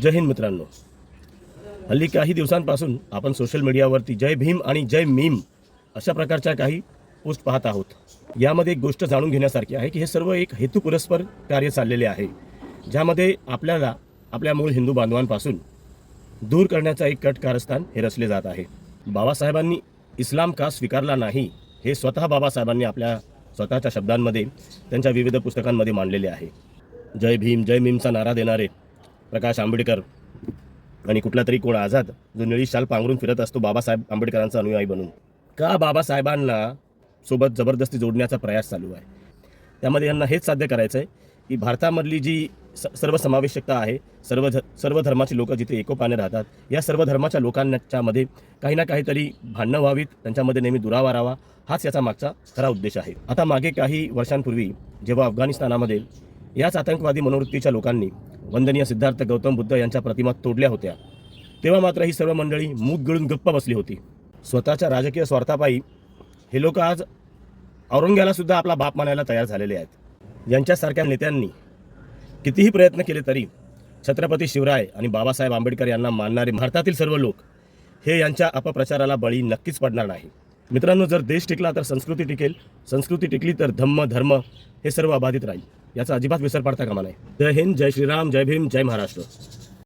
जय हिंद मित्रांनो, हल्ली काही दिवसांपासून आपण सोशल मीडियावरती जय भीम आणि जय मीम अशा प्रकारच्या काही पोस्ट पाहत आहोत. यामध्ये एक गोष्ट जाणून घेण्यासारखी आहे की हे सर्व एक हेतुपुरस्पर कार्य चाललेले आहे, ज्यामध्ये आपल्याला आपल्या मूळ हिंदू बांधवांपासून दूर करण्याचा एक कट कारस्थान हे रचले जात आहे. बाबासाहेबांनी इस्लाम का स्वीकारला नाही हे स्वतः बाबासाहेबांनी आपल्या स्वतःच्या शब्दांमध्ये त्यांच्या विविध पुस्तकांमध्ये मांडलेले आहे. जय भीम जय मीमचा नारा देणारे प्रकाश आंबेडकर आणि कुठला तरी कोण आझाद जो निळी शाल पांघरून फिरत असतो बाबासाहेब आंबेडकरांचा अनुयायी बनून, का बाबासाहेबांना सोबत जबरदस्ती जोडण्याचा प्रयास चालू आहे. त्यामध्ये यांना हेच साध्य करायचं आहे की भारतामधली जी सर्वसमावेशकता आहे, सर्व धर्माची लोक जिथे एकोपाने राहतात, या सर्व धर्माच्या लोकांच्यामध्ये काही ना काहीतरी भांडणं व्हावीत, त्यांच्यामध्ये नेहमी दुरावा राहावा, हाच याचा मागचा खरा उद्देश आहे. आता मागे काही वर्षांपूर्वी जेव्हा अफगाणिस्तानामध्ये याच आतंकवादी मनोवृत्तीच्या लोकांनी वंदनीय सिद्धार्थ गौतम बुद्ध यांच्या प्रतिमा तोडल्या होत्या, तेव्हा मात्र ही सर्व मंडळी मूग गिळून गप्प बसली होती. स्वतःच्या राजकीय स्वार्थापायी हे लोक आज औरंग्याला सुद्धा आपला बाप मानायला तयार झालेले आहेत. यांच्यासारख्या नेत्यांनी कितीही प्रयत्न केले तरी छत्रपती शिवराय आणि बाबासाहेब आंबेडकर यांना मानणारे भारतातील सर्व लोक हे यांच्या अपप्रचाराला बळी नक्कीच पडणार नाही. मित्रांनो, जर देश टिकला तर संस्कृती टिकेल, संस्कृती टिकली तर धर्म हे सर्व अबाधित राहील. याचा अजिबात विसर पडता कामा नये. जय हिंद, जय श्रीराम, जय भीम, जय महाराष्ट्र.